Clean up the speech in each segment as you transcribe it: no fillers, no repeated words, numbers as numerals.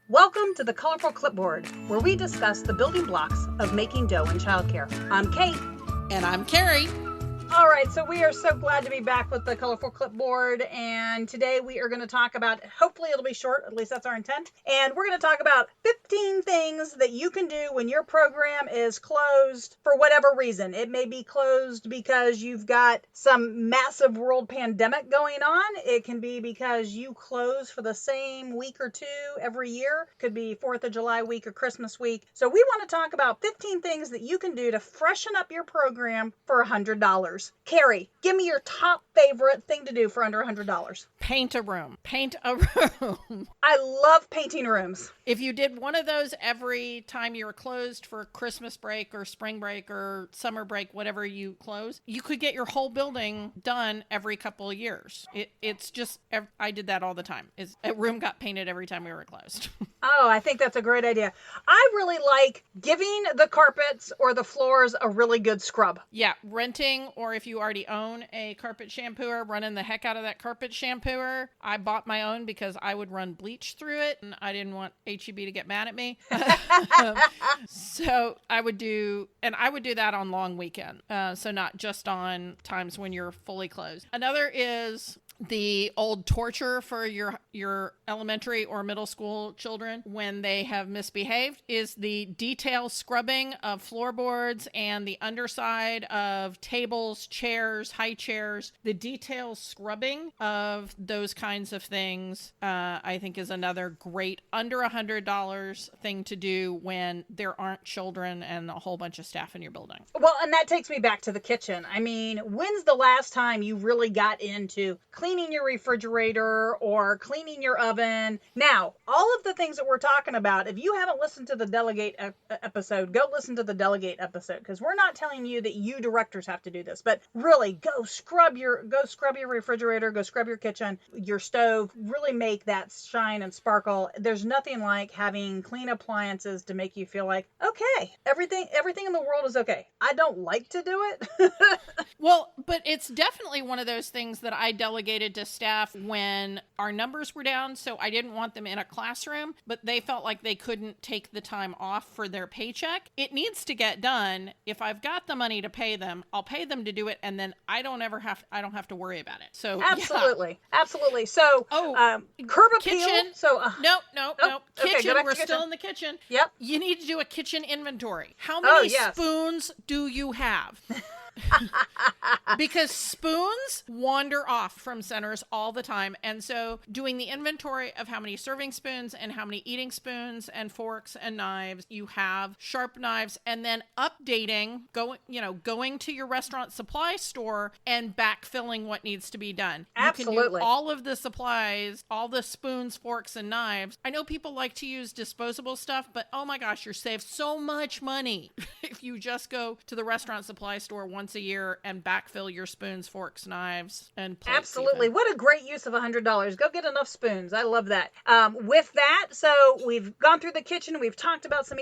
Welcome to the Colorful Clipboard, where we discuss the building blocks of making dough in childcare. I'm Kate. And I'm Carrie. All right, so we are so glad to be back with the Colorful Clipboard, and today we are going to talk about, hopefully it'll be short, at least that's our intent, and we're going to talk about 15 things that you can do when your program is closed for whatever reason. It may be closed because you've got some massive world pandemic going on. It can be because you close for the same week or two every year. Could be 4th of July week or Christmas week. So we want to talk about 15 things that you can do to freshen up your program for $100. Carrie, give me your top favorite thing to do for under $100. Paint a room. Paint a room. I love painting rooms. If you did one of those every time you were closed for Christmas break or spring break or summer break, whatever you close, you could get your whole building done every couple of years. It's just, I did that all the time. A room got painted every time we were closed. Oh, I think that's a great idea. I really like giving the carpets or the floors a really good scrub. Yeah, renting, or if you already own a carpet shampooer, running the heck out of that carpet shampooer. I bought my own because I would run bleach through it and I didn't want HEB to get mad at me. So I would do that on long weekend. So not just on times when you're fully closed. Another is the old torture for your elementary or middle school children when they have misbehaved is the detail scrubbing of floorboards and the underside of tables, chairs, high chairs. The detail scrubbing of those kinds of things, I think, is another great under $100 thing to do when there aren't children and a whole bunch of staff in your building. Well, and that takes me back to the kitchen. I mean, when's the last time you really got into cleaning your refrigerator or cleaning your oven? Now, all of the things that we're talking about, if you haven't listened to the Delegate episode, go listen to the Delegate episode, because we're not telling you that you directors have to do this, but really go scrub your refrigerator, go scrub your kitchen, your stove, really make that shine and sparkle. There's nothing like having clean appliances to make you feel like, okay, everything in the world is okay. I don't like to do it. Well, but it's definitely one of those things that I delegated to staff when our numbers were down, so I didn't want them in a classroom, but they felt like they couldn't take the time off for their paycheck. It needs to get done. If I've got the money to pay them, I'll pay them to do it, and then I don't have to worry about it. So absolutely, yeah. Absolutely. So curb appeal. Kitchen. So no. Kitchen. Okay, we're still in the kitchen. Yep. You need to do a kitchen inventory. How many spoons do you have? Because spoons wander off from centers all the time. And so doing the inventory of how many serving spoons and how many eating spoons and forks and knives you have, sharp knives, and then updating, going to your restaurant supply store and backfilling what needs to be done. Absolutely. You can do all of the supplies, all the spoons, forks, and knives. I know people like to use disposable stuff, but oh my gosh, you're saved so much money if you just go to the restaurant supply store once a year and backfill your spoons, forks, knives, and plates. Absolutely. Even. What a great use of $100. Go get enough spoons. I love that. With that, so we've gone through the kitchen. We've talked about some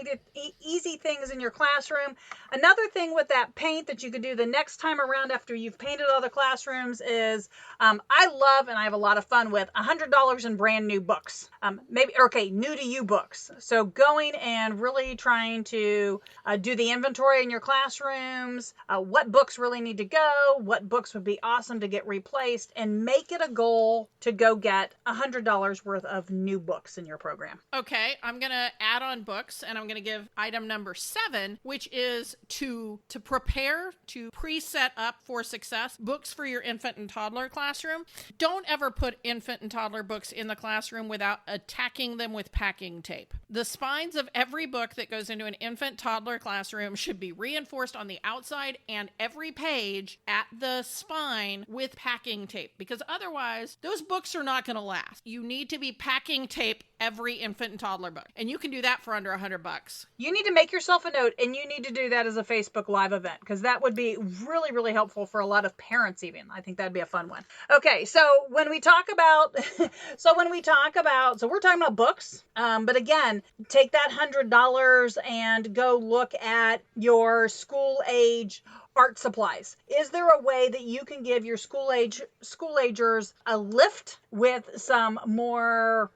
easy things in your classroom. Another thing with that paint that you could do the next time around after you've painted all the classrooms is I love, and I have a lot of fun with, $100 in brand new books. New to you books. So going and really trying to do the inventory in your classrooms, what books really need to go, what books would be awesome to get replaced, and make it a goal to go get $100 worth of new books in your program. Okay, I'm going to add on books, and I'm going to give item number 7, which is to prepare, to pre-set up for success, books for your infant and toddler classroom. Don't ever put infant and toddler books in the classroom without attacking them with packing tape. The spines of every book that goes into an infant toddler classroom should be reinforced on the outside and every page at the spine with packing tape, because otherwise those books are not going to last. You need to be packing tape every infant and toddler book, and you can do that for under $100. You need to make yourself a note, and you need to do that as a Facebook Live event, because that would be really, really helpful for a lot of parents even. I think that'd be a fun one. Okay, so when we talk about, we're talking about books, but again, take that $100 and go look at your school age art supplies. Is there a way that you can give your school agers a lift with some more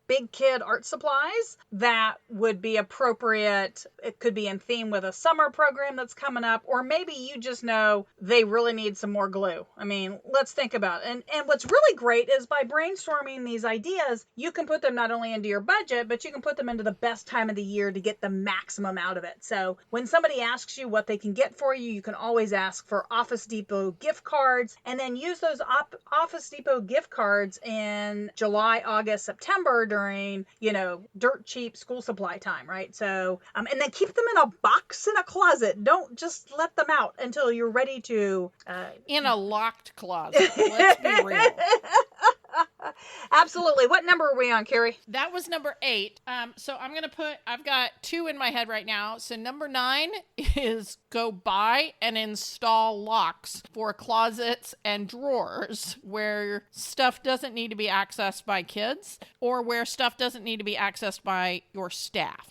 big kid art supplies that would be appropriate. It could be in theme with a summer program that's coming up, or maybe you just know they really need some more glue. I mean, let's think about it. And what's really great is by brainstorming these ideas, you can put them not only into your budget, but you can put them into the best time of the year to get the maximum out of it. So when somebody asks you what they can get for you, you can always ask for Office Depot gift cards, and then use those Office Depot gift cards in July, August, September during, dirt cheap school supply time, right? So, and then keep them in a box in a closet. Don't just let them out until you're ready to. In a locked closet. Let's be real. Absolutely. What number are we on, Carrie? That was number 8. So I've got 2 in my head right now. So number 9 is go buy and install locks for closets and drawers where stuff doesn't need to be accessed by kids or where stuff doesn't need to be accessed by your staff.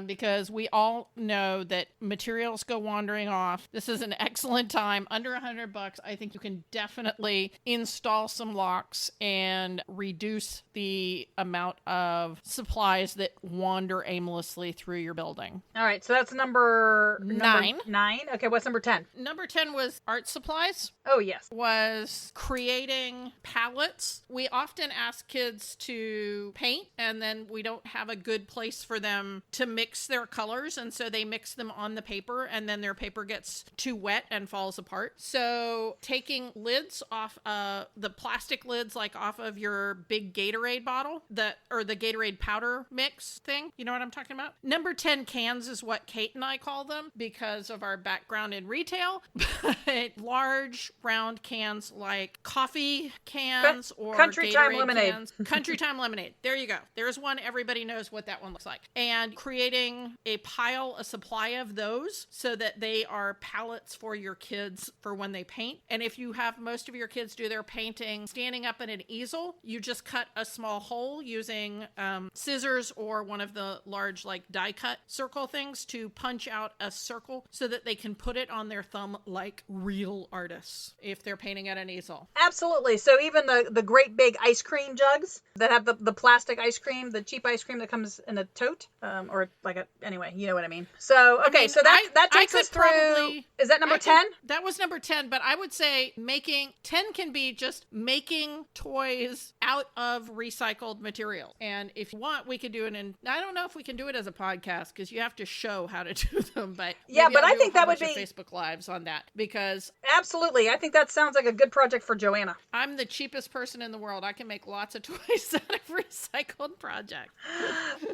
Because we all know that materials go wandering off. This is an excellent time. Under $100, I think you can definitely install some locks and reduce the amount of supplies that wander aimlessly through your building. All right, so that's number 9. 9. Okay, what's number 10? Number 10 was art supplies. Oh, yes. Was creating palettes. We often ask kids to paint, and then we don't have a good place for them to mix their colors, and so they mix them on the paper, and then their paper gets too wet and falls apart. So taking lids off, the plastic lids, like off of your big Gatorade bottle, or the Gatorade powder mix thing. You know what I'm talking about? Number 10 cans is what Kate and I call them because of our background in retail. But large round cans like coffee cans or Country Gatorade Time lemonade. cans. Country Time lemonade. There you go. There's one. Everybody knows what that one looks like. And creating a supply of those so that they are palettes for your kids for when they paint. And if you have most of your kids do their painting standing up in an easel, you just cut a small hole using scissors or one of the large die cut circle things to punch out a circle so that they can put it on their thumb like real artists if they're painting at an easel. Absolutely. So even the great big ice cream jugs that have the plastic ice cream, the cheap ice cream that comes in a tote, or anyway, you know what I mean. So, okay, so that takes us through, is that number 10? That was number 10, but I would say 10 can be just making toys out of recycled material. And if you want, we could do it I don't know if we can do it as a podcast because you have to show how to do them, but yeah, but I think that would be Facebook Lives on that because absolutely. I think that sounds like a good project for Joanna. I'm the cheapest person in the world. I can make lots of toys out of recycled projects.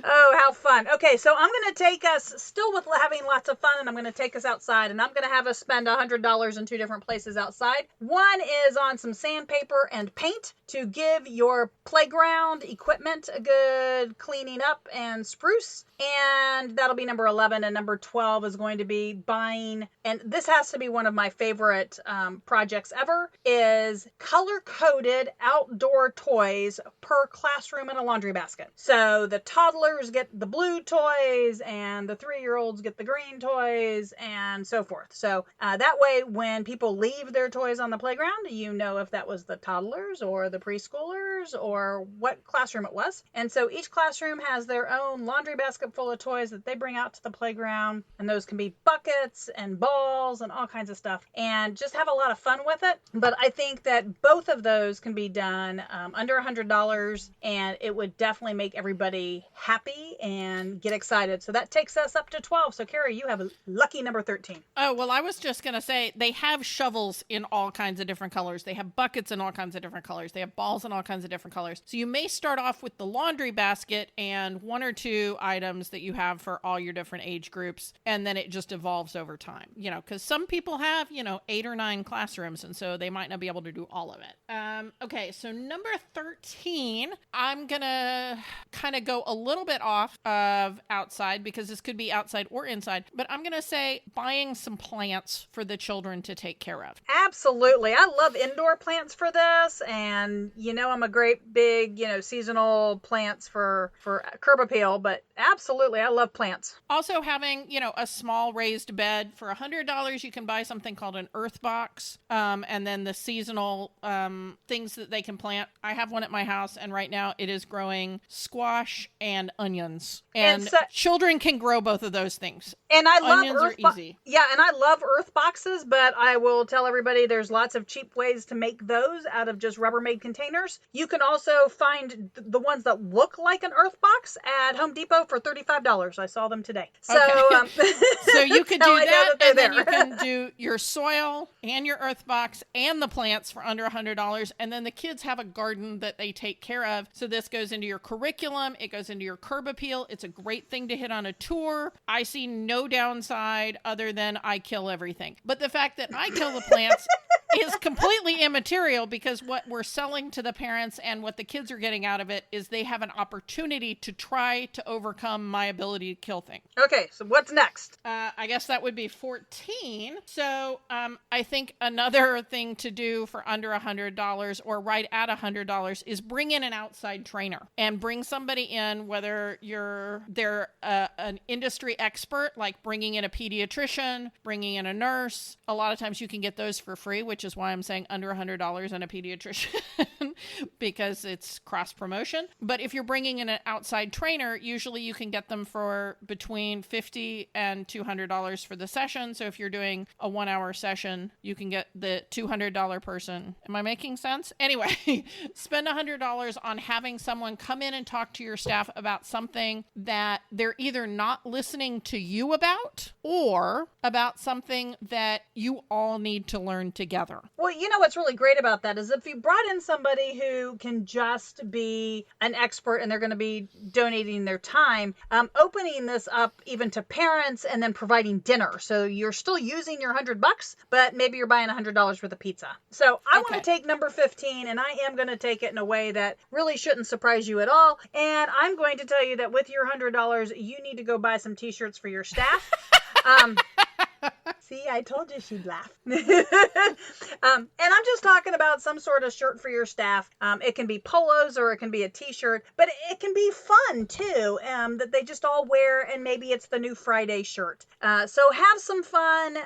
Oh, how fun. Okay, so I'm going to take us, still with having lots of fun, and I'm going to take us outside, and I'm going to have us spend $100 in 2 different places outside. One is on some sandpaper and paint to give your playground equipment a good cleaning up and spruce. And that'll be number 11. And number 12 is going to be buying, and this has to be one of my favorite projects ever, is color-coded outdoor toys per classroom in a laundry basket. So the toddlers get the blue toys and the 3-year-olds get the green toys and so forth. So that way, when people leave their toys on the playground, you know if that was the toddlers or the preschoolers or what classroom it was. And so each classroom has their own laundry basket full of toys that they bring out to the playground, and those can be buckets and balls and all kinds of stuff, and just have a lot of fun with it. But I think that both of those can be done under $100, and it would definitely make everybody happy and get excited. So that takes us up to 12. So Carrie, you have a lucky number 13. Oh, well, I was just going to say they have shovels in all kinds of different colors. They have buckets in all kinds of different colors. They have balls in all kinds of different colors. So you may start off with the laundry basket and 1 or 2 items that you have for all your different age groups, and then it just evolves over time, because some people have 8 or 9 classrooms, and so they might not be able to do all of it. Okay, so number 13, I'm gonna kind of go a little bit off of outside because this could be outside or inside, but I'm gonna say buying some plants for the children to take care of. Absolutely. I love indoor plants for this, and I'm a great big, seasonal plants for curb appeal, but absolutely, I love plants. Also having, a small raised bed. For $100, you can buy something called an earth box. And then the seasonal things that they can plant. I have one at my house, and right now it is growing squash and onions. And children can grow both of those things. And I love onions are easy. Yeah, and I love earth boxes, but I will tell everybody there's lots of cheap ways to make those out of just Rubbermaid containers. You can also find the ones that look like an earth box at Home Depot for $35. I saw them today. So, okay. So you could do that, and then there. you can do your soil and your earth box and the plants for under $100. And then the kids have a garden that they take care of. So this goes into your curriculum. It goes into your curb appeal. It's a great thing to hit on a tour. I see no downside other than I kill everything. But the fact that I kill the plants is completely immaterial, because what we're selling to the parents and what the kids are getting out of it is they have an opportunity to try to overcome my ability to kill things. Okay, so what's next? I guess that would be 14. So I think another thing to do for under $100 or right at $100 is bring in an outside trainer, and bring somebody in, whether they're an industry expert, like bringing in a pediatrician, bringing in a nurse. A lot of times you can get those for free, which is why I'm saying under $100 and a pediatrician because it's cross promotion. But if you're bringing in an outside trainer, usually you can get them for between $50 and $200 for the session. So if you're doing a 1 hour session, you can get the $200 person. Am I making sense? Anyway, spend $100 on having someone come in and talk to your staff about something that they're either not listening to you about, or about something that you all need to learn together. Well, what's really great about that is if you brought in somebody who can just be an expert and they're going to be donating their time, opening this up even to parents and then providing dinner. So you're still using your $100, but maybe you're buying $100 worth of pizza. So I want to take number 15, and I am going to take it in a way that really shouldn't surprise you at all. And I'm going to tell you that with your $100, you need to go buy some t-shirts for your staff. See, I told you she'd laugh. And I'm just talking about some sort of shirt for your staff. It can be polos or it can be a t-shirt, but it can be fun too, that they just all wear, and maybe it's the new Friday shirt. So have some fun.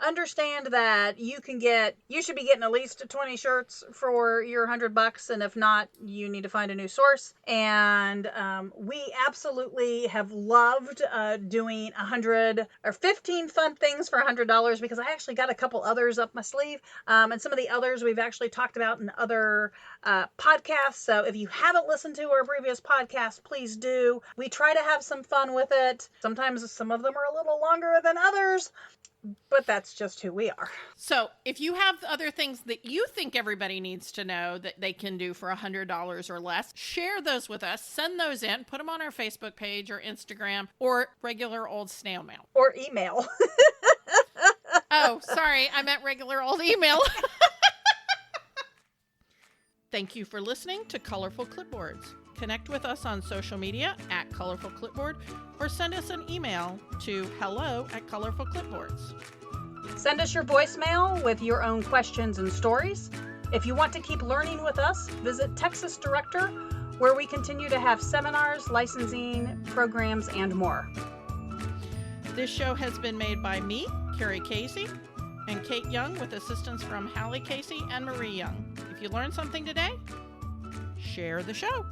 Understand that you should be getting at least 20 shirts for your $100, and if not, you need to find a new source. And we absolutely have loved doing 100 or 15 fun things for $100, because I actually got a couple others up my sleeve, and some of the others we've actually talked about in other podcasts. So if you haven't listened to our previous podcast, please do. We try to have some fun with it. Sometimes some of them are a little longer than others, but that's just who we are. So if you have other things that you think everybody needs to know that they can do for $100 or less, share those with us. Send those in. Put them on our Facebook page or Instagram or regular old snail mail. Or email. Oh, sorry. I meant regular old email. Thank you for listening to Colorful Clipboards. Connect with us on social media at Colorful Clipboard, or send us an email to hello@colorfulclipboards. Send us your voicemail with your own questions and stories. If you want to keep learning with us, visit Texas Director, where we continue to have seminars, licensing, programs, and more. This show has been made by me, Carrie Casey, and Kate Young, with assistance from Hallie Casey and Marie Young. If you learned something today, share the show.